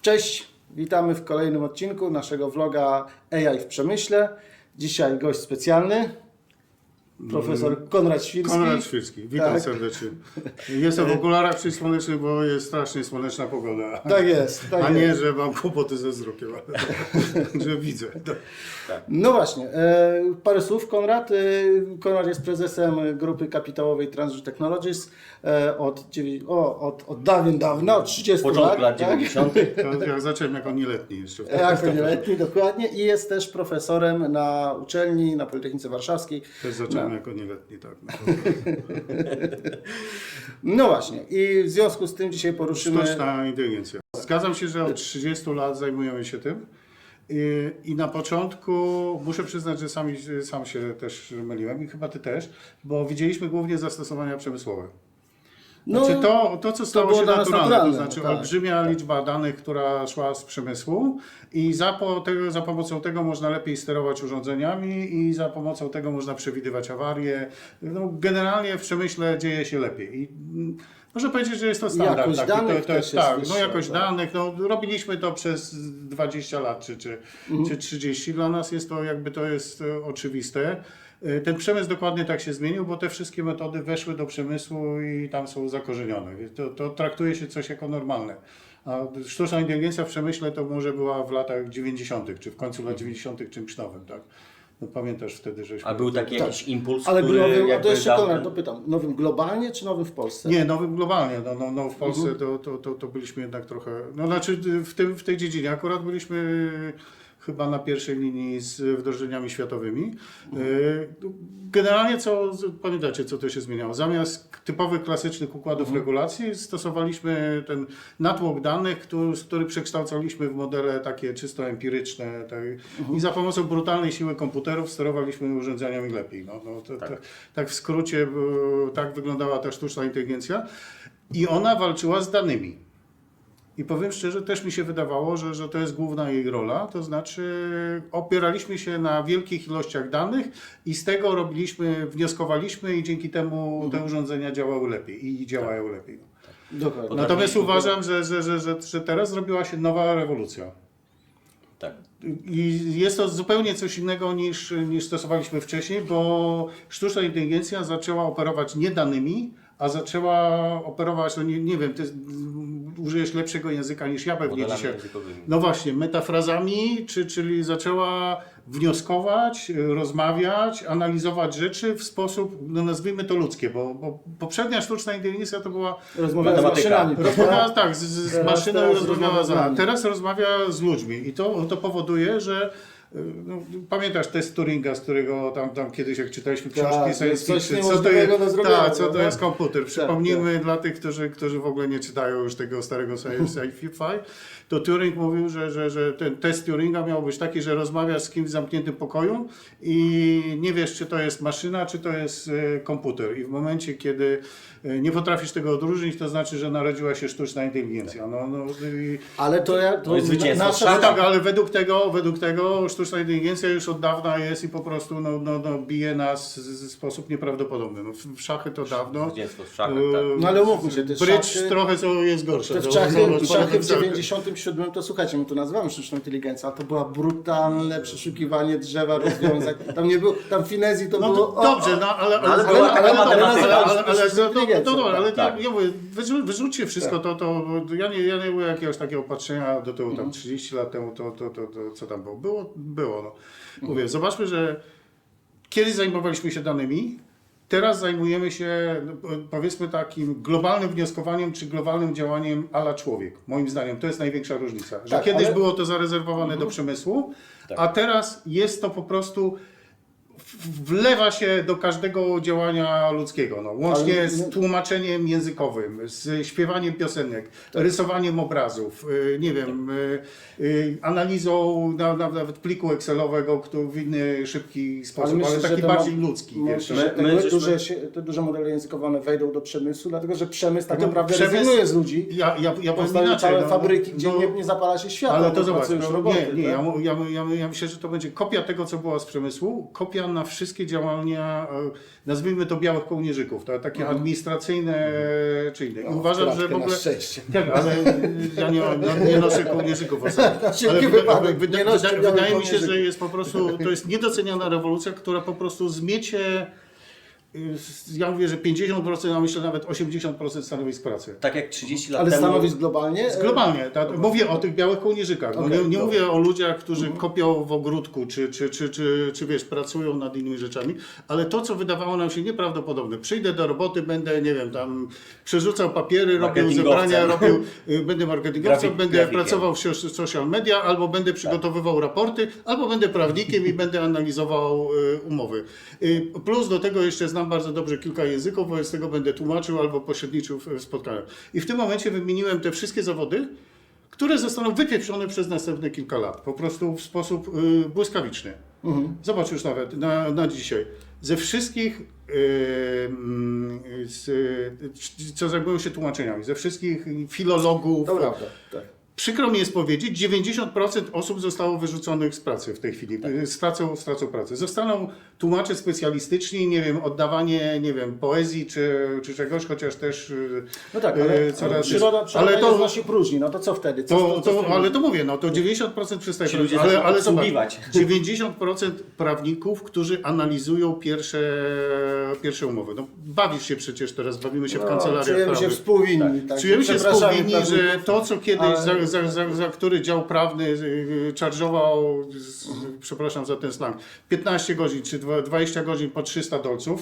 Cześć, witamy w kolejnym odcinku naszego vloga AI w przemyśle. Dzisiaj gość specjalny, profesor Konrad Świrski. Konrad Świrski, witam Tak. serdecznie. Jestem w okularach przysłonecznych, bo jest strasznie słoneczna pogoda. Tak jest. Tak A nie, jest. że mam kłopoty ze wzrokiem, ale że widzę. No właśnie, parę słów. Konrad. Konrad jest prezesem grupy kapitałowej Transfer Technologies od dawna, od 30 Początku lat tak? 90. To jak zacząłem jako nieletni jeszcze. Jako nieletni, dokładnie. I jest też profesorem na uczelni, na Politechnice Warszawskiej. Też zacząłem jako nieletni, tak. No właśnie, i w związku z tym dzisiaj poruszymy... Sztuczna inteligencja. Zgadzam się, że od 30 lat zajmujemy się tym. I na początku muszę przyznać, że sam się też myliłem i chyba ty też, bo widzieliśmy głównie zastosowania przemysłowe. No, Znaczy to co stało było się dla nas naturalne, to naturalne, znaczy tak, olbrzymia tak. liczba danych, która szła z przemysłu i za pomocą tego można lepiej sterować urządzeniami i za pomocą tego można przewidywać awarie. No, generalnie w przemyśle dzieje się lepiej. I, można powiedzieć, że jest to standard. Jakość taki. danych To jest, też jest tak, wyższa, no jakość tak. danych, no, robiliśmy to przez 20 lat czy 30. Dla nas jest to to jest oczywiste. Ten przemysł dokładnie tak się zmienił, bo te wszystkie metody weszły do przemysłu i tam są zakorzenione. To traktuje się coś jako normalne. A sztuczna inteligencja w przemyśle to może była w latach 90. czy w końcu lat 90. czymś nowym, tak? No, pamiętasz wtedy, żeśmy... A był taki jakiś impuls, Ale który nowym, a to jakby jeszcze dał Konrad, ten- dopytam, nowym globalnie czy nowym w Polsce? Nie, nowym globalnie. No, w Polsce to byliśmy jednak trochę... No znaczy w tej dziedzinie akurat byliśmy chyba na pierwszej linii z wdrożeniami światowymi. Generalnie pamiętacie, co to się zmieniało? Zamiast typowych, klasycznych układów regulacji stosowaliśmy ten natłok danych, który przekształcaliśmy w modele takie czysto empiryczne i za pomocą brutalnej siły komputerów sterowaliśmy urządzeniami lepiej. Tak w skrócie tak wyglądała ta sztuczna inteligencja i ona walczyła z danymi. I powiem szczerze, też mi się wydawało, że to jest główna jej rola, to znaczy opieraliśmy się na wielkich ilościach danych i z tego wnioskowaliśmy i dzięki temu te urządzenia działały lepiej i działają lepiej. Dokładnie. Natomiast uważam, że teraz zrobiła się nowa rewolucja. Tak. I jest to zupełnie coś innego niż stosowaliśmy wcześniej, bo sztuczna inteligencja zaczęła operować nie danymi, a zaczęła operować, no nie wiem, ty użyjesz lepszego języka niż ja pewnie Modelami dzisiaj. językowymi. No właśnie, metafrazami, czyli zaczęła wnioskować, rozmawiać, analizować rzeczy w sposób, no nazwijmy to ludzkie, bo poprzednia sztuczna inteligencja to była... Rozmawiała z Matematyka. maszynami. Rozmawiała tak, z Teraz maszyną i rozmawiała rozmawia z nami. Teraz rozmawia z ludźmi i to powoduje, że no, pamiętasz test Turinga, z którego tam kiedyś jak czytaliśmy książki Tak, science coś fiction, co to niemożliwego do zrobienia, tak, co to prawda? jest komputer. Przypomnijmy dla tych, którzy w ogóle nie czytają już tego starego sci-fi, to Turing mówił, że ten test Turinga miał być taki, że rozmawiasz z kimś w zamkniętym pokoju i nie wiesz, czy to jest maszyna, czy to jest komputer. I w momencie, kiedy nie potrafisz tego odróżnić, to znaczy, że narodziła się sztuczna inteligencja. Ale to jest zwycięstwo nasza... szachów. Tak, ale według tego sztuczna inteligencja już od dawna jest i po prostu bije nas w sposób nieprawdopodobny. No, w szachy to dawno. Zwycięstwo w szachach, tak. No ale umówmy się, te Bridge szachy... trochę jest gorsze. Te w szachy w 97 to słuchajcie, my to nazywamy sztuczną inteligencją, a to było brutalne przeszukiwanie drzewa, rozwiązań. Tam nie było, tam finezji to No było... to dobrze, ale była taka matematyka. Tak. ja mówię, wyrzućcie wszystko to ja nie byłem jakiegoś takiego patrzenia do tyłu, tam 30 lat temu, to co tam było? Było. No. Mówię, zobaczmy, że kiedyś zajmowaliśmy się danymi, teraz zajmujemy się, powiedzmy, takim globalnym wnioskowaniem czy globalnym działaniem à la człowiek. Moim zdaniem to jest największa różnica. Że Tak, kiedyś ale- było to zarezerwowane do przemysłu, a teraz jest to po prostu wlewa się do każdego działania ludzkiego. No, łącznie Ale- z tłumaczeniem językowym, z śpiewaniem piosenek, rysowaniem obrazów, nie wiem, analizą nawet pliku Excelowego, który w inny, szybki sposób, ale taki bardziej ludzki. Wiesz. Myślę, że te duże modele językowe wejdą do przemysłu, dlatego że przemysł tak naprawdę przemysł- rezygnuje z ludzi. Ja powiem Powstają inaczej. całe fabryki, gdzie nie zapala się światła, Ale to bo zobacz, pracują już no, roboty. nie, tak? ja myślę, że to będzie kopia tego, co było z przemysłu, kopia wpływa na wszystkie działania, nazwijmy to białych kołnierzyków, takie administracyjne czy inne. I uważam, że w ogóle... Tak, ale ja nie noszę kołnierzyków ostatnio. Ale wydaje mi się, że jest po prostu, to jest niedoceniana rewolucja, która po prostu zmiecie, ja mówię, że 50%, a myślę nawet 80% stanowisk pracy. Tak jak 30 lat Ale temu... stanowisk globalnie? Globalnie, tak. Mówię o tych białych kołnierzykach. Okay, nie mówię o ludziach, którzy kopią w ogródku, czy wiesz, pracują nad innymi rzeczami, ale to, co wydawało nam się nieprawdopodobne. Przyjdę do roboty, będę, nie wiem, tam przerzucał papiery, robił zebrania, będę marketingowcem, będę pracował w social media, albo będę przygotowywał raporty, albo będę prawnikiem i będę analizował umowy. Plus do tego jeszcze znam bardzo dobrze kilka języków, wobec tego będę tłumaczył albo pośredniczył w spotkaniach. I w tym momencie wymieniłem te wszystkie zawody, które zostaną wypieprzone przez następne kilka lat. Po prostu w sposób błyskawiczny. Zobacz już nawet na dzisiaj. Ze wszystkich, co zajmują się tłumaczeniami, ze wszystkich filologów, To prawda, tak. przykro mi jest powiedzieć, 90% osób zostało wyrzuconych z pracy w tej chwili. Stracą pracę. Zostaną tłumacze specjalistyczni, nie wiem, oddawanie, nie wiem, poezji czy czegoś, chociaż też No tak, ale coraz... przyroda ale to nosi próżni, no to co wtedy? ale to mówię, no to 90% przestaje Ci ludzie ale zaczną zobacz, obsługiwać. 90% prawników, którzy analizują pierwsze umowy. No, bawisz się przecież teraz, bawimy się w kancelariach Czujemy się prawnych. współwinni. Tak. Czujemy się Przepraszamy współwinni, że prawników. to, co kiedyś za który dział prawny charge'ował, przepraszam za ten slang, 15 godzin czy 20 godzin po 300 dolców,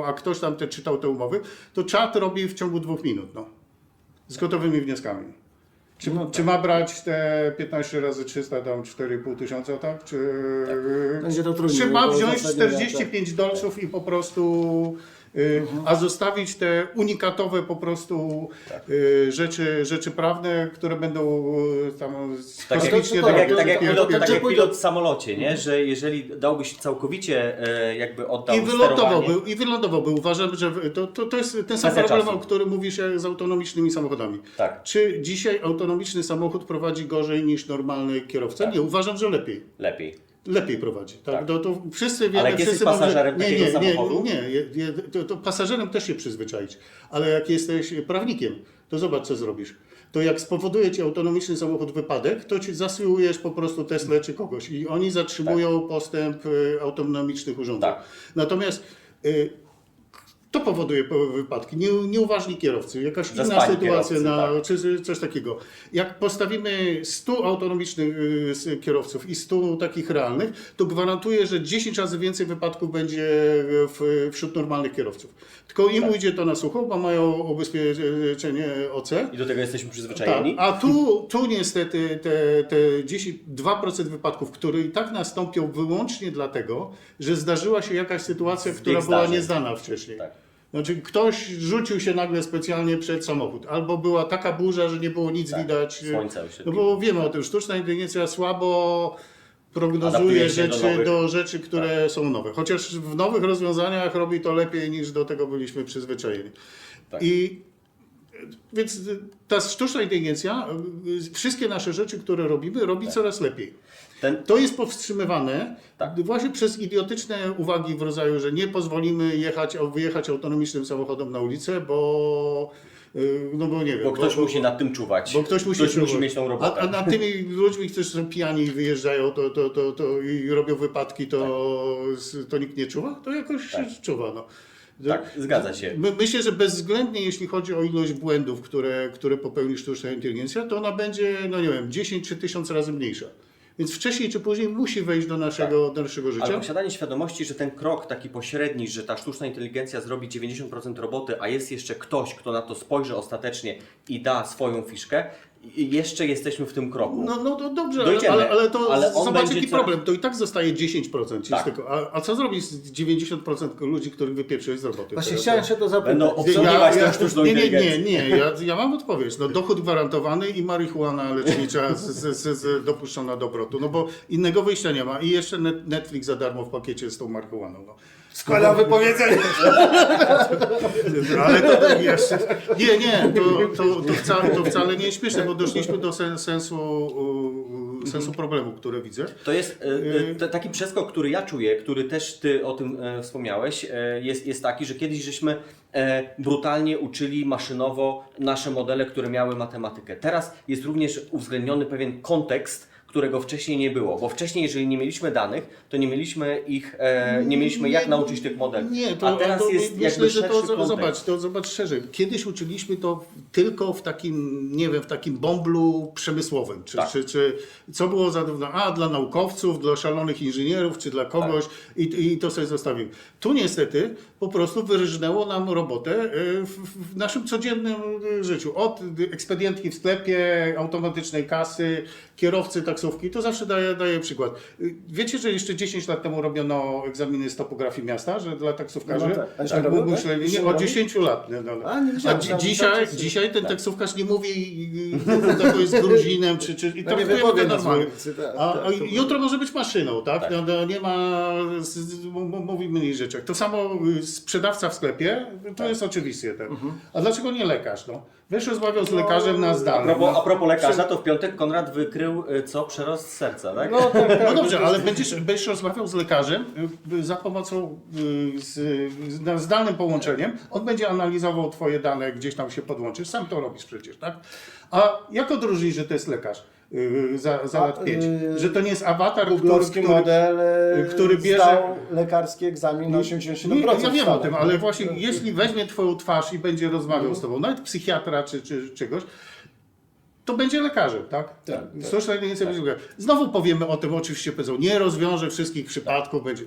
a ktoś tam czytał te umowy, to czat robi w ciągu 2 minut, z gotowymi wnioskami. Czy ma brać te 15 razy 300, tam 4,5 tysiąca, tak? Będzie to trudniej, Czy ma bo wziąć zasadzie 45 dolców i po prostu... A zostawić te unikatowe po prostu rzeczy prawne, które będą tam kosmicznie drogie. Tak jak pilot w samolocie, nie? Że jeżeli dałbyś całkowicie jakby oddał I wylądowałby. Uważam, że to jest ten sam problem, o którym mówisz z autonomicznymi samochodami. Tak. Czy dzisiaj autonomiczny samochód prowadzi gorzej niż normalny kierowca? Tak. Nie, uważam, że lepiej. Lepiej prowadzi. Tak? Tak. To wszyscy wiemy, ale jak jesteś pasażerem takiego samochodu? To pasażerem też się przyzwyczaić. Ale jak jesteś prawnikiem, to zobacz, co zrobisz. To jak spowoduje ci autonomiczny samochód wypadek, to ci zasyłujesz po prostu Teslę czy kogoś i oni zatrzymują postęp autonomicznych urządzeń. Tak. Natomiast to powoduje wypadki, nieuważni kierowcy, jakaś inna sytuacja, czy coś takiego. Jak postawimy 100 autonomicznych kierowców i 100 takich realnych, to gwarantuję, że 10 razy więcej wypadków będzie wśród normalnych kierowców. Tylko im ujdzie to na sucho, bo mają ubezpieczenie OC. I do tego jesteśmy przyzwyczajeni. Tak, a tu niestety te 2% wypadków, które i tak nastąpią wyłącznie dlatego, że zdarzyła się jakaś sytuacja, która była nieznana wcześniej. Tak. Znaczy ktoś rzucił się nagle specjalnie przed samochód, albo była taka burza, że nie było nic widać. Słońce no bo wiemy o tym, sztuczna inteligencja słabo prognozuje do rzeczy, które są nowe. Chociaż w nowych rozwiązaniach robi to lepiej niż do tego byliśmy przyzwyczajeni. Tak. Więc ta sztuczna inteligencja, wszystkie nasze rzeczy, które robimy, robi coraz lepiej. To jest powstrzymywane właśnie przez idiotyczne uwagi w rodzaju, że nie pozwolimy wyjechać autonomicznym samochodem na ulicę, bo nie wiem. Bo ktoś musi nad tym czuwać. Bo ktoś musi mieć tą robotę. A nad tymi ludźmi, którzy są pijani i wyjeżdżają to i robią wypadki, to nikt nie czuwa? To jakoś się czuwa. Tak, zgadza się. Myślę, że bezwzględnie jeśli chodzi o ilość błędów, które popełni sztuczna inteligencja, to ona będzie, 10 czy 1000 razy mniejsza. Więc wcześniej czy później musi wejść do naszego życia. Ale posiadanie świadomości, że ten krok taki pośredni, że ta sztuczna inteligencja zrobi 90% roboty, a jest jeszcze ktoś, kto na to spojrzy ostatecznie i da swoją fiszkę, jeszcze jesteśmy w tym kroku. No to dobrze, ale zobacz jaki problem. To i tak zostaje 10%. Tak. A co zrobić z 90% ludzi, których wypieprzyłeś z roboty? Właśnie chciałem się to zapytać. Będą obsługiwać tę sztuczną inteligencję. Nie. Ja mam odpowiedź. Dochód gwarantowany i marihuana lecznicza dopuszczona do obrotu. No bo innego wyjścia nie ma. I jeszcze Netflix za darmo w pakiecie z tą marihuaną. Składam wypowiedzenie. Ale to jeszcze... Nie, to wcale nie jest śmieszne, bo doszliśmy do sensu problemu, który widzę. To jest taki przeskok, który ja czuję, który też Ty o tym wspomniałeś, jest taki, że kiedyś żeśmy brutalnie uczyli maszynowo nasze modele, które miały matematykę. Teraz jest również uwzględniony pewien kontekst, którego wcześniej nie było, bo wcześniej, jeżeli nie mieliśmy danych, to nie mieliśmy nie mieliśmy jak nauczyć tych modeli. Nie, a teraz jest myślę, jakby że szerszy kontekst. zobacz szerzej. Kiedyś uczyliśmy to tylko w takim, nie wiem, w takim bąblu przemysłowym. Czy co było dla naukowców, dla szalonych inżynierów, czy dla kogoś i to sobie zostawił. Tu niestety po prostu wyrżnęło nam robotę w naszym codziennym życiu. Od ekspedientki w sklepie, automatycznej kasy, kierowcy taksówki, to zawsze daję przykład. Wiecie, że jeszcze 10 lat temu robiono egzaminy z topografii miasta, że dla taksówkarzy? No tak. A jeszcze robią, tak? Myśleli, nie, od 10 lat. Dzisiaj ten taksówkarz nie mówi, to jest Gruzinem, czy i to nie wypowie normalnie. A tak. jutro może być maszyną, tak? Nie ma, mówimy o innych rzeczach. To samo sprzedawca w sklepie, to jest oczywiste. Tak? A dlaczego nie lekarz? No? Wiesz, rozmawiał z lekarzem na zdalnym. A propos lekarza, to w piątek Konrad wykrył przerost serca, tak? No dobrze, ale będziesz rozmawiał z lekarzem za pomocą zdalnym połączeniem. On będzie analizował twoje dane, gdzieś tam się podłączysz. Sam to robisz przecież, tak? A jak odróżnić, że to jest lekarz za lat 5? Że to nie jest awatar, który bierze... zdał lekarski egzamin na 87%. Ja wiem o tym, ale właśnie jeśli weźmie twoją twarz i będzie rozmawiał z tobą, nawet psychiatra czy czegoś, to będzie lekarzem, tak? Sztuczna inteligencja będzie lekarzem. Znowu powiemy o tym, oczywiście powiedzą, nie rozwiąże wszystkich przypadków, będzie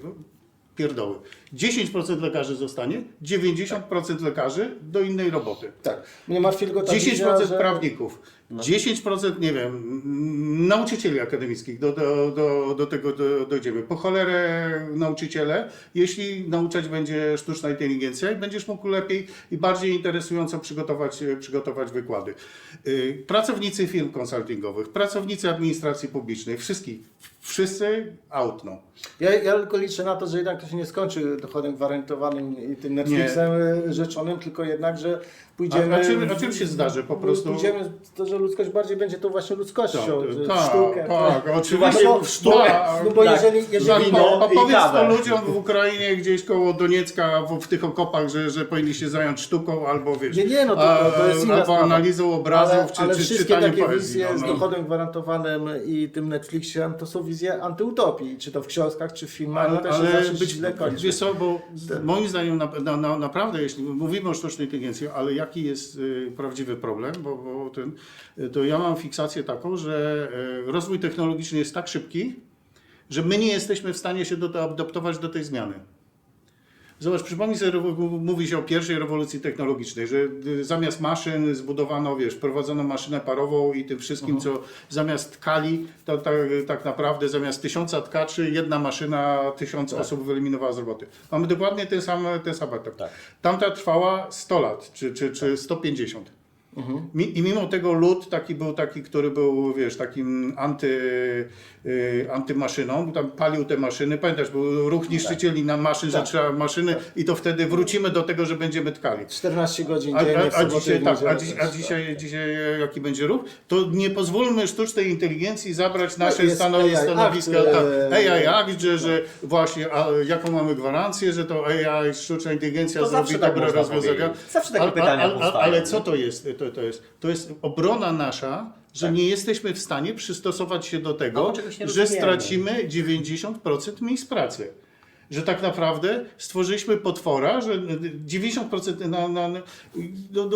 pierdoły. 10% lekarzy zostanie, 90% lekarzy do innej roboty. Tak. Nie martwi tylko ta 10% wizja, że... prawników, 10% nie wiem, nauczycieli akademickich, do tego dojdziemy. Po cholerę nauczyciele, jeśli nauczać będzie sztuczna inteligencja i będziesz mógł lepiej i bardziej interesująco przygotować wykłady. Pracownicy firm konsultingowych, pracownicy administracji publicznej, wszyscy out, no. Ja tylko liczę na to, że jednak to się nie skończy dochodem gwarantowanym i tym Netflixem rzeczonym, tylko jednak, że pójdziemy... A czym się zdarzy po prostu? Pójdziemy to, że ludzkość bardziej będzie tą właśnie ludzkością, Tak, w sztukę. Tak, oczywiście w sztukę. No bo jeżeli Powiedz to ludziom w Ukrainie, gdzieś koło Doniecka, w tych okopach, że powinni się zająć sztuką, albo wiesz, no to jest inna albo sprawa. analizą obrazów, ale czy wszystkie czytaniem takie poezji. wizje z dochodem gwarantowanym i tym Netflixem, to są wizje antyutopii, czy to w książkach, czy w filmach, to się zawsze źle kończy. Wiesz co, bo moim zdaniem naprawdę, jeśli mówimy o sztucznej inteligencji, ale jaki jest prawdziwy problem, to ja mam fiksację taką, że rozwój technologiczny jest tak szybki, że my nie jesteśmy w stanie się adaptować do tej zmiany. Zobacz, przypomnij sobie, mówi się o pierwszej rewolucji technologicznej, że zamiast maszyn zbudowano, wprowadzono maszynę parową i tym wszystkim, co zamiast tkali, to tak naprawdę zamiast 1000 tkaczy, jedna maszyna 1000 osób wyeliminowała z roboty. Mamy dokładnie ten sam etap. Tak. Tamta trwała 100 lat, czy 150. I mimo tego lud był taki, który był, takim antymaszyną, tam palił te maszyny. Pamiętasz, był ruch niszczycieli na maszyn, że trzeba maszyny i to wtedy wrócimy do tego, że będziemy tkali. 14 godzin dziennie. A dzisiaj jaki będzie ruch? To nie pozwólmy sztucznej inteligencji zabrać nasze stanowiska. AI Act, że właśnie, jaką mamy gwarancję, że to AI, sztuczna inteligencja zrobi dobre rozwiązania. Zawsze takie pytania powstają. Ale co to jest? To jest obrona nasza, że nie jesteśmy w stanie przystosować się do tego, że stracimy 90% miejsc pracy. Że tak naprawdę stworzyliśmy potwora, że 90%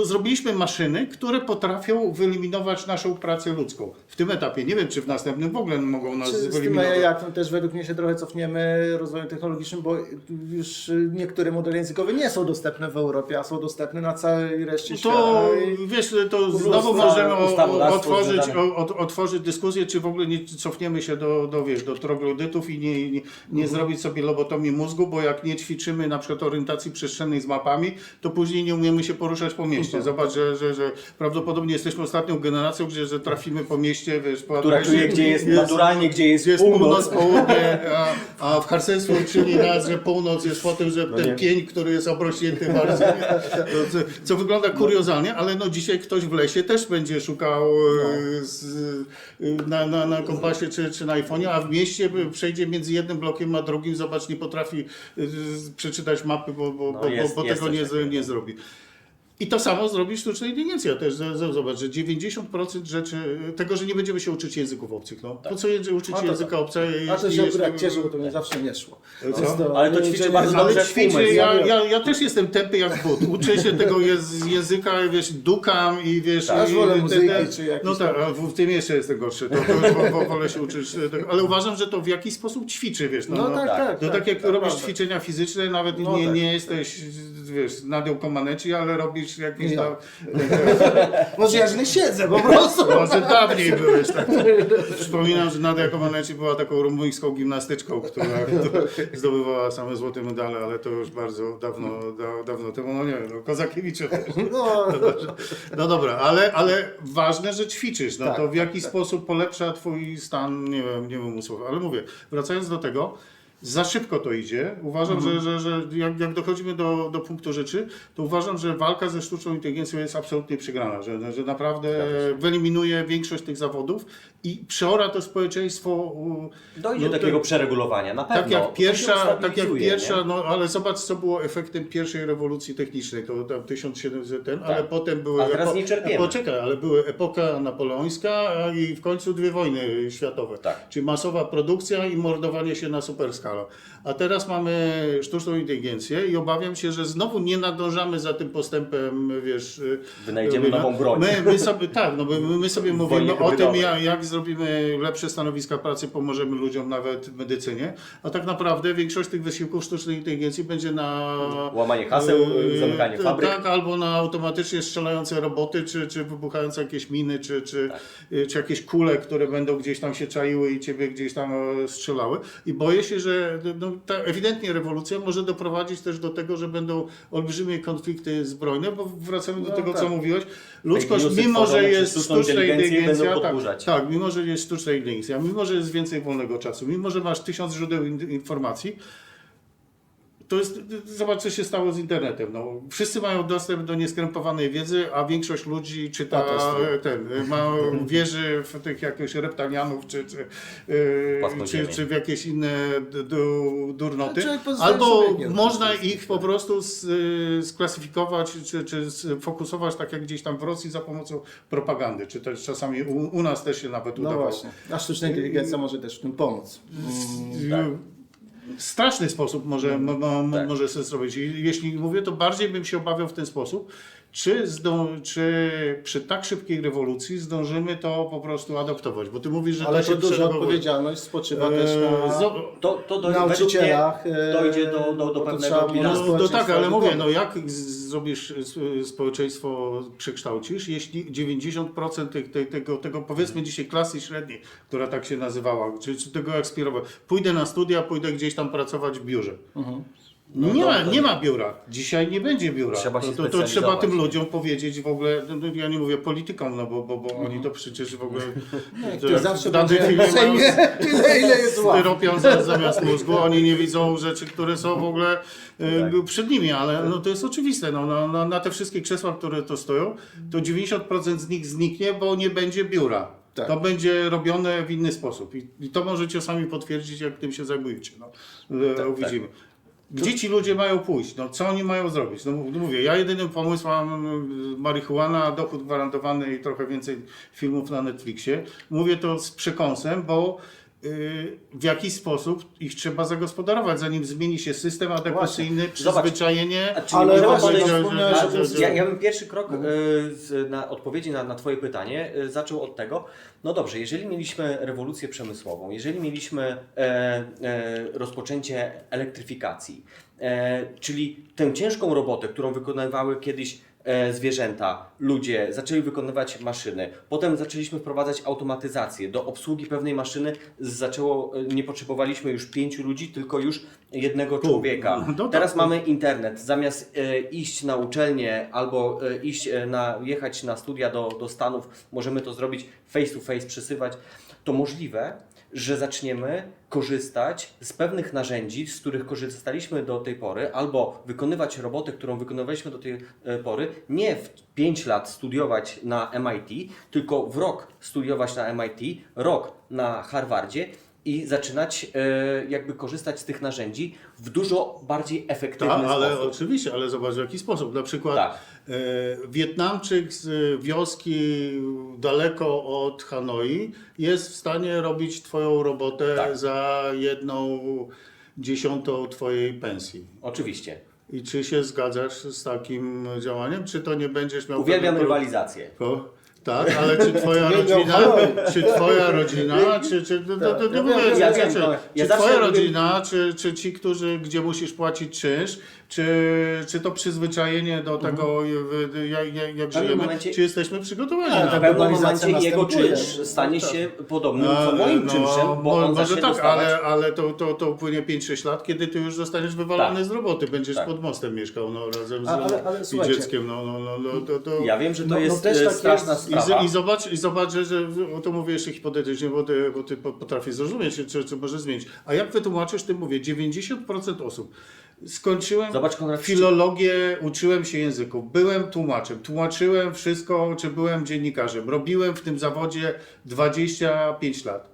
zrobiliśmy maszyny, które potrafią wyeliminować naszą pracę ludzką. W tym etapie. Nie wiem, czy w następnym w ogóle mogą nas wyeliminować. Jak też według mnie się trochę cofniemy rozwojem technologicznym, bo już niektóre modele językowe nie są dostępne w Europie, a są dostępne na całej reszcie świata. To znowu możemy otworzyć dyskusję, czy w ogóle nie cofniemy się do troglodytów i nie zrobić sobie lobotomii anatomii mózgu, bo jak nie ćwiczymy na przykład orientacji przestrzennej z mapami, to później nie umiemy się poruszać po mieście. Zobacz, że prawdopodobnie jesteśmy ostatnią generacją, że trafimy po mieście, wiesz, po Która czuje, gdzie jest naturalnie, gdzie jest północ. południe, a w harcerstwie uczyli nas, że północ jest po tym, że ten pień, który jest obrośnięty bardzo, co wygląda kuriozalnie, ale no dzisiaj ktoś w lesie też będzie szukał na kompasie czy na iPhone'ie, a w mieście przejdzie między jednym blokiem a drugim, zobacz, nie potrafi przeczytać mapy, bo tego nie zrobi. I to samo zrobi sztuczna inteligencja też. Zobacz, że 90% rzeczy, tego, że nie będziemy się uczyć języków obcych. No. Po co uczyć języka obcego? A to się akurat cieszę, bo to mnie zawsze nie szło. Ale to ćwiczy bardzo dobrze Ale ćwiczę, umysł. ja też jestem tępy jak but. Uczę się tego języka, wiesz, dukam i wiesz... Aż wolę muzyki czy jakieś... No tak, a w tym jeszcze jestem gorszy. To wolę się uczyć tego. Ale uważam, że to w jakiś sposób ćwiczy, wiesz. Tak jak robisz ćwiczenia fizyczne, nawet nie jesteś, wiesz, Nadią Comaneci, ale robisz jakieś tam... Może ja źle siedzę po prostu. Może dawniej byłeś tak. Przypominam, że Nadia Comaneci była taką rumuńską gimnastyczką, która zdobywała same złote medale, ale to już bardzo dawno temu, no nie wiem, Kozakiewicz też. No dobra, ale ważne, że ćwiczysz, no to w jakiś sposób polepsza twój stan, nie wiem umysłowy. Ale mówię, wracając do tego, za szybko to idzie. Uważam, że jak dochodzimy do punktu rzeczy, to uważam, że walka ze sztuczną inteligencją jest absolutnie przegrana, że naprawdę wyeliminuje większość tych zawodów i przeora to społeczeństwo. Dojdzie do takiego przeregulowania, na pewno. Tak jak pierwsza, no ale zobacz, co było efektem pierwszej rewolucji technicznej, to tam 1700, ale potem były... A teraz nie czerpiemy. Poczekaj, ale były epoka napoleońska i w końcu 2 wojny światowe. Tak. Czyli masowa produkcja i mordowanie się na superskalę. A teraz mamy sztuczną inteligencję i obawiam się, że znowu nie nadążamy za tym postępem, wiesz... Wynajdziemy nową broń. My sobie mówimy o tym, jak zrobimy lepsze stanowiska pracy, pomożemy ludziom nawet w medycynie, a tak naprawdę większość tych wysiłków sztucznej inteligencji będzie na... Łamanie haseł, zamykanie fabryk. Tak, albo na automatycznie strzelające roboty, czy wybuchające jakieś miny, czy jakieś kule, które będą gdzieś tam się czaiły i ciebie gdzieś tam strzelały. I boję się, że ta ewidentnie rewolucja może doprowadzić też do tego, że będą olbrzymie konflikty zbrojne, bo wracamy do tego, co mówiłeś. Ludzkość, mimo że jest sztuczna inteligencja, mimo że jest sztuczna inteligencja, mimo że jest więcej wolnego czasu, mimo że masz 1000 źródeł informacji, to jest, zobacz, co się stało z internetem. No, wszyscy mają dostęp do nieskrępowanej wiedzy, a większość ludzi czyta wierzy w tych jakichś reptalianów, czy w jakieś inne durnoty. Albo można ich po prostu sklasyfikować, czy sfokusować tak jak gdzieś tam w Rosji za pomocą propagandy, czy też czasami u nas też się nawet udawało. No właśnie, a sztuczna inteligencja może też w tym pomóc. Straszny sposób może sobie zrobić. I jeśli mówię, to bardziej bym się obawiał w ten sposób, czy przy tak szybkiej rewolucji zdążymy to po prostu adoptować. Bo ty mówisz, że ale to się duża odpowiedzialność spoczywa też na nauczycielach. Dojdzie do pewnego bilansu. No tak, ale mówię, no jak zrobisz społeczeństwo, przekształcisz, jeśli 90% tego powiedzmy dzisiaj klasy średniej, która tak się nazywała, czy tego ekspirowa, pójdę na studia, pójdę gdzieś tam pracować w biurze. Nie ma biura. Dzisiaj nie będzie biura. To trzeba tym ludziom powiedzieć w ogóle, ja nie mówię politykom, no bo oni to przecież w ogóle zawsze będzie ile jest styropian zamiast mózgu, oni nie widzą rzeczy, które są w ogóle przed nimi, ale no, to jest oczywiste. Na te wszystkie krzesła, które to stoją, to 90% z nich zniknie, bo nie będzie biura. Tak. To będzie robione w inny sposób i to możecie sami potwierdzić, jak tym się zajmujecie. Widzimy. Gdzie ci ludzie mają pójść? No, co oni mają zrobić? No mówię, ja jedyny pomysł mam marihuana, dochód gwarantowany i trochę więcej filmów na Netflixie. Mówię to z przekąsem, bo w jakiś sposób ich trzeba zagospodarować, zanim zmieni się system adekwatny, przyzwyczajenie. Ale ja bym pierwszy krok na odpowiedzi na Twoje pytanie zaczął od tego, no dobrze, jeżeli mieliśmy rewolucję przemysłową, jeżeli mieliśmy rozpoczęcie elektryfikacji, czyli tę ciężką robotę, którą wykonywały kiedyś zwierzęta, ludzie, zaczęli wykonywać maszyny. Potem zaczęliśmy wprowadzać automatyzację. Do obsługi pewnej maszyny nie potrzebowaliśmy już 5 ludzi, tylko już jednego człowieka. No tak. Teraz mamy internet. Zamiast iść na uczelnię albo jechać na studia do Stanów, możemy to zrobić face to face, przesyłać. To możliwe, że zaczniemy korzystać z pewnych narzędzi, z których korzystaliśmy do tej pory, albo wykonywać robotę, którą wykonywaliśmy do tej pory, nie w 5 lat studiować na MIT, tylko w rok studiować na MIT, rok na Harvardzie i zaczynać jakby korzystać z tych narzędzi w dużo bardziej efektywny Tak, ale sposób. oczywiście, ale zobacz w jaki sposób. Na przykład Tak. Wietnamczyk z wioski daleko od Hanoi jest w stanie robić twoją robotę Tak. za 1/10 twojej pensji. Oczywiście. I czy się zgadzasz z takim działaniem, czy to nie będziesz miał... Uwielbiam tego- rywalizację. Tak, ale czy twoja rodzina, Ja czy zawsze twoja lubię- rodzina, czy ci, gdzie musisz płacić czynsz, czy to przyzwyczajenie do tego, jak żyjemy, momencie- czy jesteśmy przygotowani Ale na W to? pewnym globalizacja momencie jego następuje. czynsz stanie się podobnym co moim czynszem, bo on może zacznie tak, dostawać... ale to upłynie 5-6 lat, kiedy ty już zostaniesz wywalony Tak. z roboty, będziesz Tak. pod mostem mieszkał razem z Ale żoną i słuchajcie. dzieckiem. To... Ja wiem, że to No jest też tak straszna jest. sprawa. I zobacz, że o to mówię jeszcze hipotetycznie, bo ty potrafisz zrozumieć, czy może zmienić. A jak wytłumaczysz, ty mówię, 90% osób. Skończyłem Zobacz, Konrad, filologię, uczyłem się języków, byłem tłumaczem, tłumaczyłem wszystko, czy byłem dziennikarzem. Robiłem w tym zawodzie 25 lat.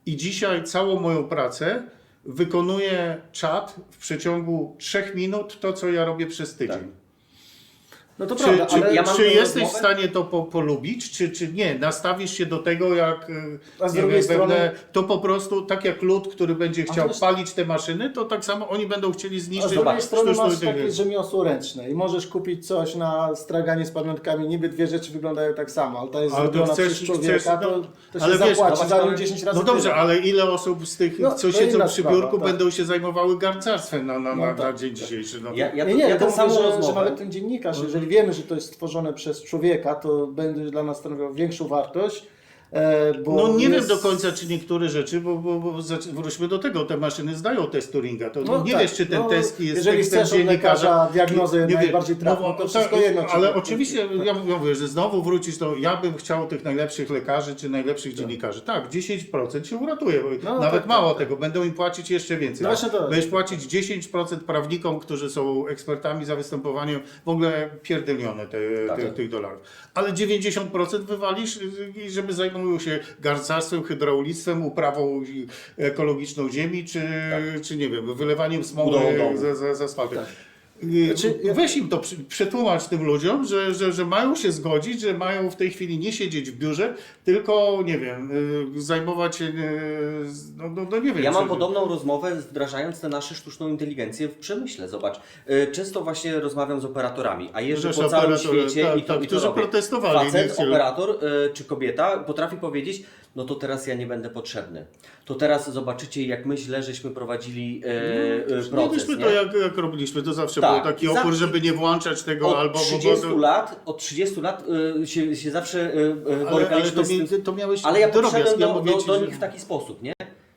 I dzisiaj całą moją pracę wykonuje czat w przeciągu 3 minut, to co ja robię przez tydzień. Tak. No to Czy, prawda, czy, ale ja mam czy tą jesteś w rozmowę? stanie to polubić, czy nie? Nastawisz się do tego, jak A z nie drugiej wiem, strony- to po prostu tak jak lud, który będzie to chciał jest- palić te maszyny, to tak samo oni będą chcieli A z zniszczyć drugiej strony sztuczną masz takie inteligencję. rzemiosło ręczne i możesz kupić coś na straganie z pamiątkami, niby dwie rzeczy wyglądają tak samo, ale ta jest Ale to zrobiona chcesz- przez człowieka, no, to się ale wiesz, zapłaci zobacz, za ale- nią 10 razy No dobrze, tyle. ale ile osób z tych, No, co to siedzą inna przy sprawa, biurku, tak. będą się zajmowały garncarstwem na tak. dzień dzisiejszy? No. Ja Ja tę to samą mówię, że rozmowę... nawet ten dziennikarz, jeżeli wiemy, że to jest stworzone przez człowieka, to będzie dla nas stanowiło większą wartość, bo No nie jest... wiem do końca, czy niektóre rzeczy, bo wróćmy do tego, te maszyny zdają test Turinga, to No nie tak, wiesz, czy ten no, test jest jeżeli tekstem chcesz od dziennikarza. lekarza diagnozę Nie najbardziej wiem, trafną, to wszystko jedno, czy Ale to- oczywiście, ja mówię, że znowu wrócisz, to ja bym chciał tych najlepszych lekarzy, czy najlepszych dziennikarzy. Tak, 10% się uratuje, bo No, nawet tak, mało tak, tego, będą im płacić jeszcze więcej. No właśnie to- Będziesz płacić 10% prawnikom, którzy są ekspertami za występowanie, w ogóle pierdylione tych dolarów. Ale 90% wywalisz, żeby zajmują się garncarstwem, hydraulictwem, uprawą ekologiczną ziemi, czy nie wiem, wylewaniem smoły Budową domu. z asfaltem. Znaczy, Weź im to, przetłumacz tym ludziom, że mają się zgodzić, że mają w tej chwili nie siedzieć w biurze, tylko, nie wiem, zajmować się, no nie wiem. Ja mam czy- podobną rozmowę, wdrażając tę naszą sztuczną inteligencję w przemyśle. Zobacz, często właśnie rozmawiam z operatorami, a jeżdżę Zresztą po całym operatorzy, świecie tak, i to, tak, i to którzy robię. protestowali, nie Facet, chcieli. operator czy kobieta potrafi powiedzieć, no to teraz ja nie będę potrzebny. To teraz zobaczycie, jak my źle żeśmy prowadzili proces. Mieliśmy nie? to jak robiliśmy, to zawsze Tak, był taki za- opór, żeby nie włączać tego Od albo... 30 lat się zawsze ale borykaliśmy to, z tym. to miałeś Ale ja drobiazg, podszedłem ja mówię ci, do że- nich w taki sposób, nie?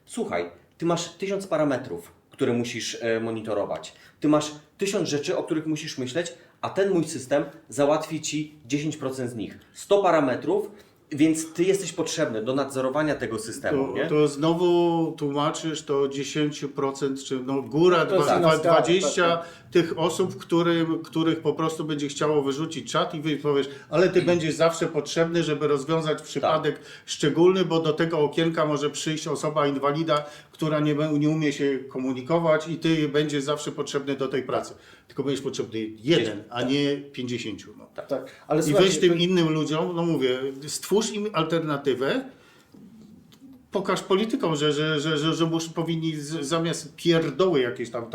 Słuchaj, ty masz 1000 parametrów, które musisz monitorować. Ty masz 1000 rzeczy, o których musisz myśleć, a ten mój system załatwi ci 10% z nich. 100 parametrów, więc ty jesteś potrzebny do nadzorowania tego systemu, nie? To znowu tłumaczysz to 10%, czy no góra To jest inna skala, 20 tak. tych osób, których po prostu będzie chciało wyrzucić czat i powiesz, ale ty będziesz zawsze potrzebny, żeby rozwiązać przypadek szczególny, bo do tego okienka może przyjść osoba inwalida, która nie umie się komunikować i ty będziesz zawsze potrzebny do tej pracy. Tylko będziesz potrzebny jeden, a nie 50. No. Tak, ale I słuchajcie, weź tym innym ludziom, no mówię, stwórz im alternatywę, pokaż politykom, że powinni zamiast pierdoły jakieś tam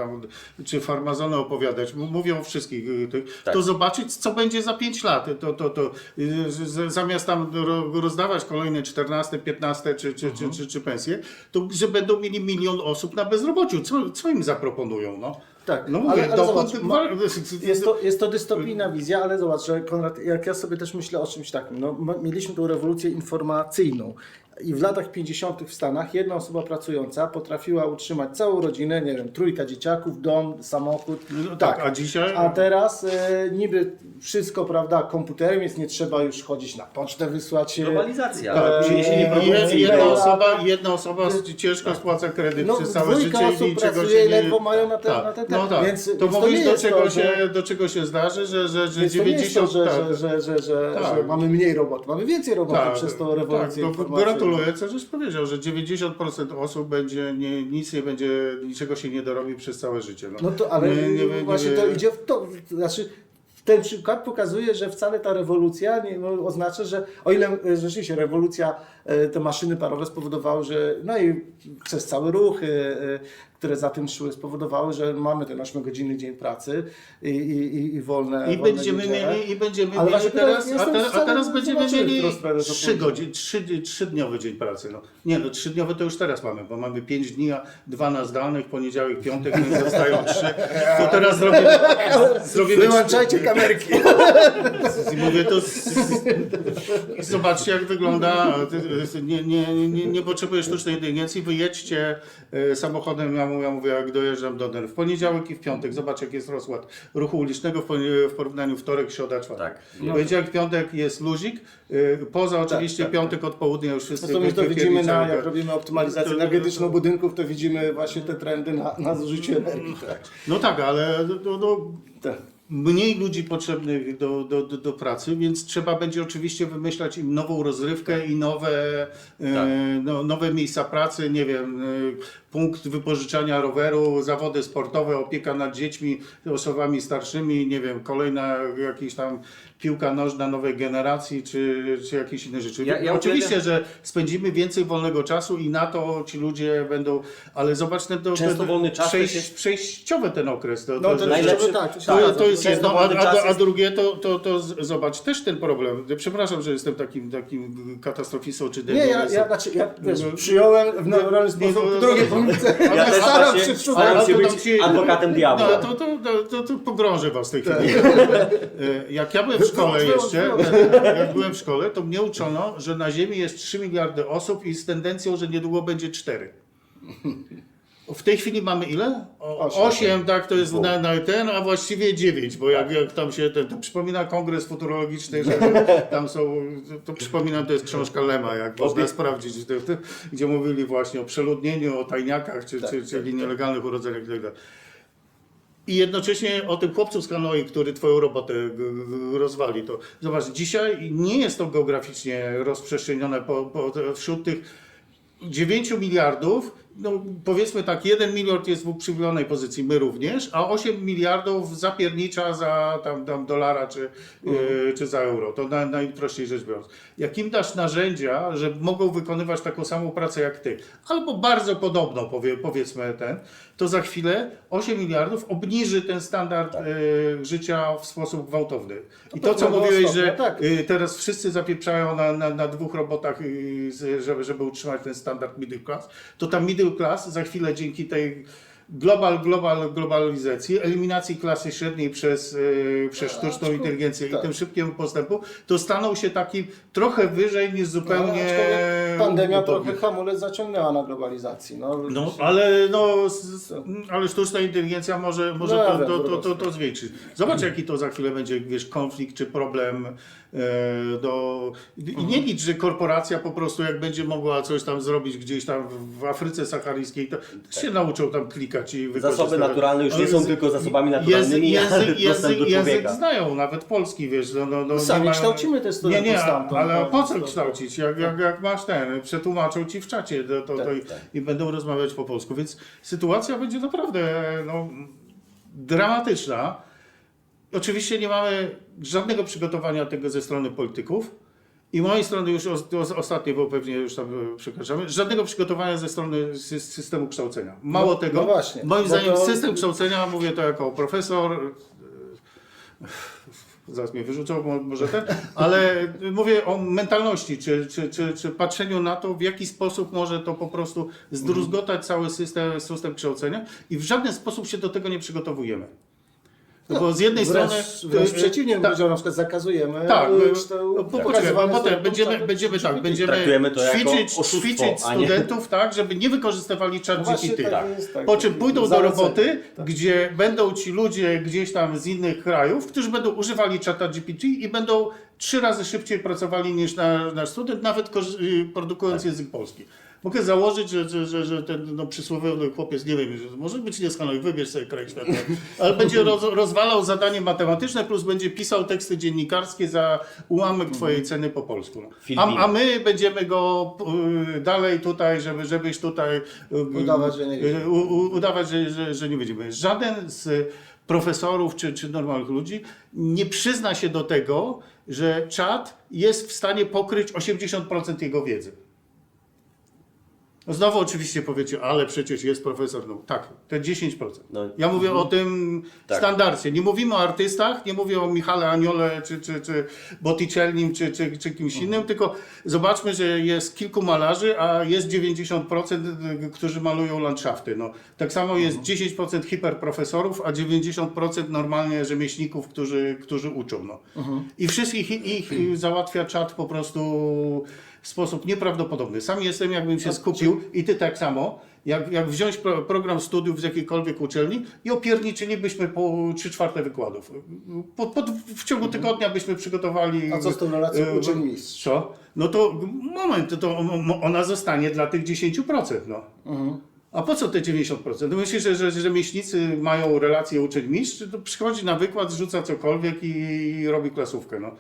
czy farmazony opowiadać, mówią o wszystkich tych, Tak. to zobaczyć, co będzie za 5 lat. Zamiast tam rozdawać kolejne 14, 15 czy pensje, to że będą mieli 1 000 000 osób na bezrobociu. Co im zaproponują? No? Tak, No mówię, dochód... jest to dystopijna wizja, ale zobacz, że Konrad, jak ja sobie też myślę o czymś takim, no, mieliśmy tą rewolucję informacyjną i w latach 50. w Stanach jedna osoba pracująca potrafiła utrzymać całą rodzinę, nie wiem, 3 dzieciaków, dom, samochód. No tak, a dzisiaj... A teraz niby wszystko, prawda, komputerem jest, nie trzeba już chodzić na pocztę, wysłać... Globalizacja. Tak, Przeniesienie produkcji. jedna osoba ciężko spłaca kredyt przez całe dwójka życie osób i niczego pracuje się i nie... ledwo mają na ten No tak, Więc, to więc mówisz, nie do jest czego, to, do czego się zdarzy, że więc to nie jest to, 90... że Tak. mamy mniej robot, mamy więcej robotów przez tą rewolucję tak, informacyjną. gratuluję, co żeś powiedział, że 90% osób będzie, nic nie będzie, niczego się nie dorobi przez całe życie. No to, ale właśnie to idzie w to, znaczy ten przykład pokazuje, że wcale ta rewolucja nie oznacza, że o ile rzeczywiście rewolucja, te maszyny parowe spowodowały, że no i przez cały ruch, które za tym szły, spowodowały, że mamy ten 8-godzinny dzień pracy i wolne I wolne będziemy niedziele. mieli Ale właśnie teraz, jestem a teraz będziemy zobaczymy, w mieli którą stronę to pójdzie. 3-dniowy dzień pracy. No. Nie no, 3-dniowy to już teraz mamy, bo mamy 5 dni, a 2 na zdalnych, poniedziałek, piątek, więc zostają 3. To teraz zrobimy Wyłączajcie kamerki. I mówię, to zobaczcie jak wygląda, nie potrzebuję sztucznej inteligencji, wyjedźcie samochodem, ja mówię jak dojeżdżam do Denver w poniedziałek i w piątek, zobacz jak jest rozkład ruchu ulicznego w porównaniu wtorek, środa, czwartek. Tak. Poniedziałek, piątek jest luzik, poza oczywiście piątek od południa już wszyscy Natomiast to widzimy, wypierniczają, jak robimy optymalizację energetyczną budynków, to widzimy właśnie te trendy na zużycie energii. No tak, ale Tak. mniej ludzi potrzebnych do pracy, więc trzeba będzie oczywiście wymyślać im nową rozrywkę i nowe miejsca pracy, nie wiem, punkt wypożyczania roweru, zawody sportowe, opieka nad dziećmi, osobami starszymi, nie wiem, kolejna jakaś tam piłka nożna nowej generacji, czy jakieś inne rzeczy. Oczywiście, że spędzimy więcej wolnego czasu i na to ci ludzie będą, ale zobacz ten Często wolny czas też jest... przejściowy ten okres. najlepszy- To jest Często jedno, wolny czas a jest- drugie to zobacz też ten problem. Przepraszam, że jestem takim katastrofistą czy wiesz, przyjąłem w naturalny sposób drugie policję. Ja też staram właśnie się szukać. staram się to być tam ci- adwokatem diabła. No, to pogrążę was w tej chwili. Jak ja byłem w szkole jeszcze, jak byłem w szkole, to mnie uczono, że na Ziemi jest 3 miliardy osób i z tendencją, że niedługo będzie 4. W tej chwili mamy ile? 8, tak, to jest na ten, a właściwie 9, bo jak tam się, to przypomina kongres futurologiczny, że tam są, to przypominam, to jest książka Lema, jak można sprawdzić, gdzie mówili właśnie o przeludnieniu, o tajniakach, czyli nielegalnych urodzeniach itd. I jednocześnie o tym chłopcu z Hanoi, który twoją robotę rozwali. To zobacz, dzisiaj nie jest to geograficznie rozprzestrzenione wśród tych 9 miliardów, no powiedzmy tak, 1 miliard jest w uprzywilejowanej pozycji, my również, a 8 miliardów zapiernicza za tam dolara czy za euro. To najprościej rzecz biorąc. Jak im dasz narzędzia, że mogą wykonywać taką samą pracę jak ty, albo bardzo podobną powiedzmy to za chwilę 8 miliardów obniży ten standard życia w sposób gwałtowny. I to co mówiłeś, że teraz wszyscy zapieprzają na 2 robotach, żeby utrzymać ten standard middle class, to ta middle class za chwilę dzięki tej globalizacji, eliminacji klasy średniej przez sztuczną inteligencję i tym szybkiemu postępu, to staną się takim trochę wyżej niż zupełnie... Pandemia trochę hamulec zaciągnęła na globalizacji. Ale sztuczna inteligencja może to zwiększyć. Zobacz jaki to za chwilę będzie, wiesz, konflikt czy problem. I nie licz, że korporacja po prostu jak będzie mogła coś tam zrobić gdzieś tam w Afryce Saharyjskiej, to się nauczą tam klikać i wykorzystać. Zasoby naturalne już nie są tylko zasobami naturalnymi, ale dostęp do człowieka. Język znają, nawet polski, wiesz. Sami kształcimy te studentów stamtąd. Ale po co kształcić? Jak masz przetłumaczą ci w czacie i będą rozmawiać po polsku, więc sytuacja będzie naprawdę dramatyczna. Oczywiście nie mamy żadnego przygotowania tego ze strony polityków i mojej strony już ostatnie, bo pewnie już tam przekraczamy, żadnego przygotowania ze strony systemu kształcenia. Mało tego, właśnie, moim zdaniem system kształcenia, mówię to jako profesor, zaraz mnie wyrzucą, może ten, ale mówię o mentalności, czy patrzeniu na to, w jaki sposób może to po prostu zdruzgotać cały system kształcenia i w żaden sposób się do tego nie przygotowujemy. No, bo z jednej wręcz przeciwnie, tak, że na przykład zakazujemy tak, pokazywania potem studentów będziemy Traktujemy to jako ćwiczyć oszustwo, a nie- studentów tak, żeby nie wykorzystywali No właśnie, ChatGPT. tak jest, tak. Po czym pójdą do Zalecenie. roboty, Tak. gdzie będą ci ludzie gdzieś tam z innych krajów, którzy będą używali ChatGPT i będą 3 razy szybciej pracowali niż nasz student, nawet produkując język polski. Mogę założyć, że ten przysłowiowy chłopiec, nie wiem, że może być nieskonały, wybierz sobie kraj świata, ale będzie rozwalał zadanie matematyczne, plus będzie pisał teksty dziennikarskie za ułamek twojej ceny po polsku. No. A my będziemy go dalej tutaj, żebyś tutaj Udawać, że nie widzimy. udawać, że nie widzimy. Żaden z profesorów czy normalnych ludzi nie przyzna się do tego, że czat jest w stanie pokryć 80% jego wiedzy. No znowu oczywiście powiecie, ale przecież jest profesor. No tak, te 10%. No. Ja mówię o tym Tak. standardzie. Nie mówimy o artystach, nie mówię o Michale Aniole, czy Botticellim, czy kimś innym, tylko zobaczmy, że jest kilku malarzy, a jest 90%, którzy malują landschafty. No, tak samo jest 10% hiperprofesorów, a 90% normalnie rzemieślników, którzy uczą. No. I wszystkich ich załatwia czat po prostu w sposób nieprawdopodobny. Sam jestem, jakbym się skupił i ty tak samo, jak wziąć program studiów z jakiejkolwiek uczelni i opierniczylibyśmy po 3/4 wykładów. W ciągu tygodnia byśmy przygotowali... A co z tą relacją uczeń-mistrz? Co? No to moment, to ona zostanie dla tych 10%. No. A po co te 90%? No myślisz, że rzemieślnicy mają relację uczeń-mistrz? To przychodzi na wykład, rzuca cokolwiek i robi klasówkę. No.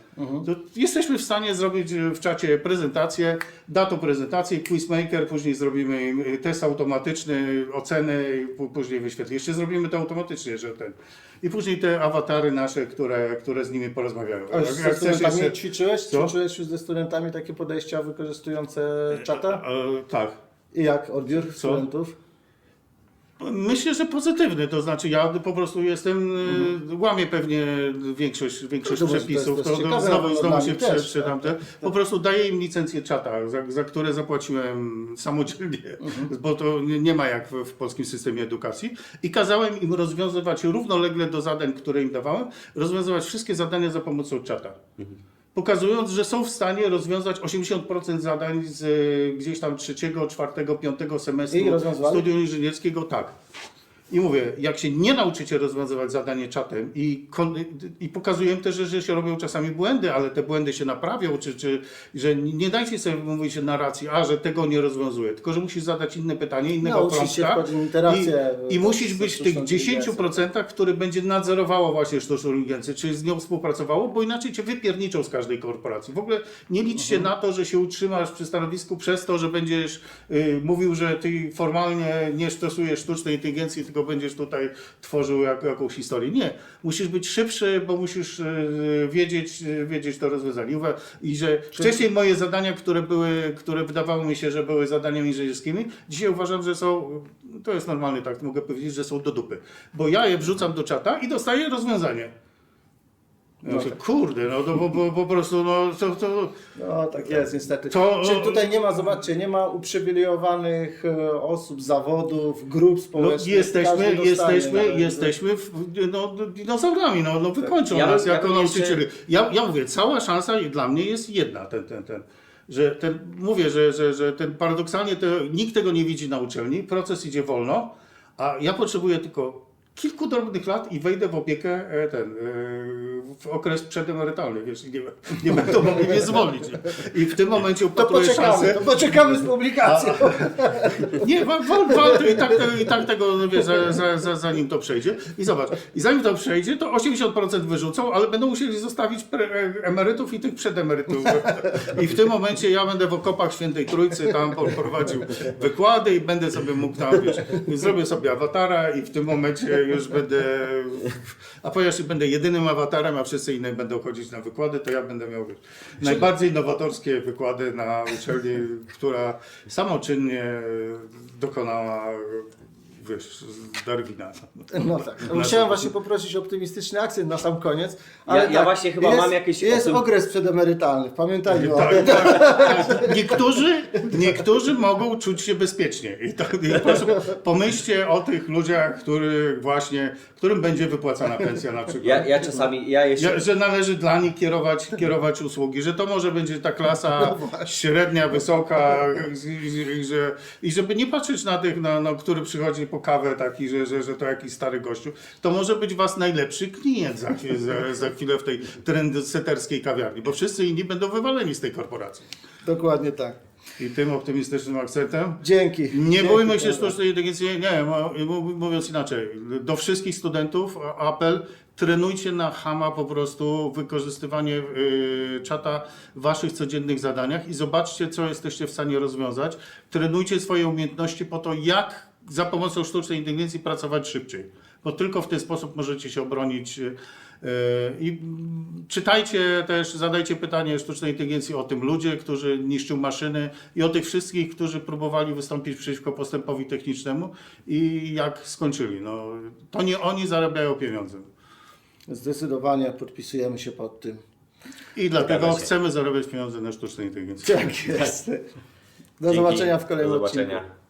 To jesteśmy w stanie zrobić w czacie prezentację, da to prezentację, quizmaker, później zrobimy im test automatyczny, oceny i później wyświetli. Jeszcze zrobimy to automatycznie, że ten. I później te awatary nasze, które z nimi porozmawiają. A ze studentami ćwiczyłeś? Co? Ćwiczyłeś już ze studentami takie podejścia wykorzystujące czata? Tak. I jak odbiór studentów? Myślę, że pozytywny, to znaczy ja po prostu łamię pewnie większość To przepisów, jest ciekawe, znowu dla się mnie też, przeczytam. Po prostu daję im licencję czata, za które zapłaciłem samodzielnie, bo to nie ma jak w polskim systemie edukacji i kazałem im rozwiązywać równolegle do zadań, które im dawałem, rozwiązywać wszystkie zadania za pomocą czata. Pokazując, że są w stanie rozwiązać 80% zadań z gdzieś tam 3., 4., 5. semestru studium inżynierskiego, tak. I mówię, jak się nie nauczycie rozwiązywać zadanie czatem i pokazuję też, że się robią czasami błędy, ale te błędy się naprawią, czy że nie dajcie sobie mówić narracji, że tego nie rozwiązuje, tylko że musisz zadać inne pytanie, innego prompta i musisz być w tych 10%, który będzie nadzorowało właśnie sztuczną inteligencję, czy z nią współpracowało, bo inaczej cię wypierniczą z każdej korporacji. W ogóle nie liczcie na to, że się utrzymasz przy stanowisku przez to, że będziesz mówił, że ty formalnie nie stosujesz sztucznej inteligencji, tylko będziesz tutaj tworzył jakąś historię. Nie. Musisz być szybszy, bo musisz wiedzieć to rozwiązanie. I że wcześniej moje zadania, które wydawało mi się, że były zadaniami inżynierskimi, dzisiaj uważam, że są, to jest normalny tak, mogę powiedzieć, że są do dupy. Bo ja je wrzucam do czata i dostaję rozwiązanie. No to, kurde, no to bo po prostu, no to... No tak jest niestety. To- Czyli tutaj nie ma, zobaczcie, nie ma uprzywilejowanych osób, zawodów, grup społecznych. Jesteśmy dinozaurami, wykończą Ja nas bym- jako ja bym jeszcze- nauczycieli. Ja mówię, cała szansa dla mnie jest jedna, że mówię, że ten paradoksalnie nikt tego nie widzi na uczelni, proces idzie wolno, a ja potrzebuję tylko kilku drobnych lat i wejdę w opiekę w okres przedemerytalny, wiesz, nie będą mogli mnie zwolnić. I w tym momencie upatruję szansę. To poczekamy z publikacją. Nie, i tak tego, wiesz, zanim to przejdzie. I zobacz, i zanim to przejdzie, to 80% wyrzucą, ale będą musieli zostawić emerytów i tych przedemerytów. I w tym momencie ja będę w okopach Świętej Trójcy tam prowadził wykłady i będę sobie mógł tam, wiesz, zrobię sobie awatara i w tym momencie już będę, a ponieważ będę jedynym awatarem, a wszyscy inni będą chodzić na wykłady, to ja będę miał, wiesz, najbardziej nowatorskie wykłady na uczelni, która samoczynnie dokonała wiesz, z Darwina. No tak. Musiałem właśnie poprosić o optymistyczny akcent na sam koniec. Ja właśnie chyba mam jakieś Jest o tym- okres przedemerytalny, pamiętajmy o Tak, tym. tak. Niektórzy mogą czuć się bezpiecznie. I po prostu pomyślcie o tych ludziach, którym będzie wypłacana pensja na przykład. Ja czasami, ja jeszcze... Że należy dla nich kierować usługi, że to może będzie ta klasa średnia, wysoka i żeby nie patrzeć na tych, który przychodzi po kawę taki, że to jakiś stary gościu, to może być was najlepszy klient za chwilę w tej trendsetterskiej kawiarni, bo wszyscy inni będą wywaleni z tej korporacji. Dokładnie tak. I tym optymistycznym akcentem Dzięki. nie Dzięki, bójmy się Konrad. sztucznej inteligencji, mówiąc inaczej, do wszystkich studentów apel, trenujcie na chama po prostu wykorzystywanie czata w waszych codziennych zadaniach i zobaczcie, co jesteście w stanie rozwiązać. Trenujcie swoje umiejętności po to, jak za pomocą sztucznej inteligencji pracować szybciej, bo tylko w ten sposób możecie się obronić. I czytajcie też, zadajcie pytanie sztucznej inteligencji o tym ludzie, którzy niszczył maszyny i o tych wszystkich, którzy próbowali wystąpić przeciwko postępowi technicznemu i jak skończyli. No, to nie oni zarabiają pieniądze. Zdecydowanie podpisujemy się pod tym. I dlatego Zgadza się. chcemy zarabiać pieniądze na sztucznej inteligencji. Tak jest. Do Dzięki. zobaczenia w kolejnym Do odcinku. zobaczenia.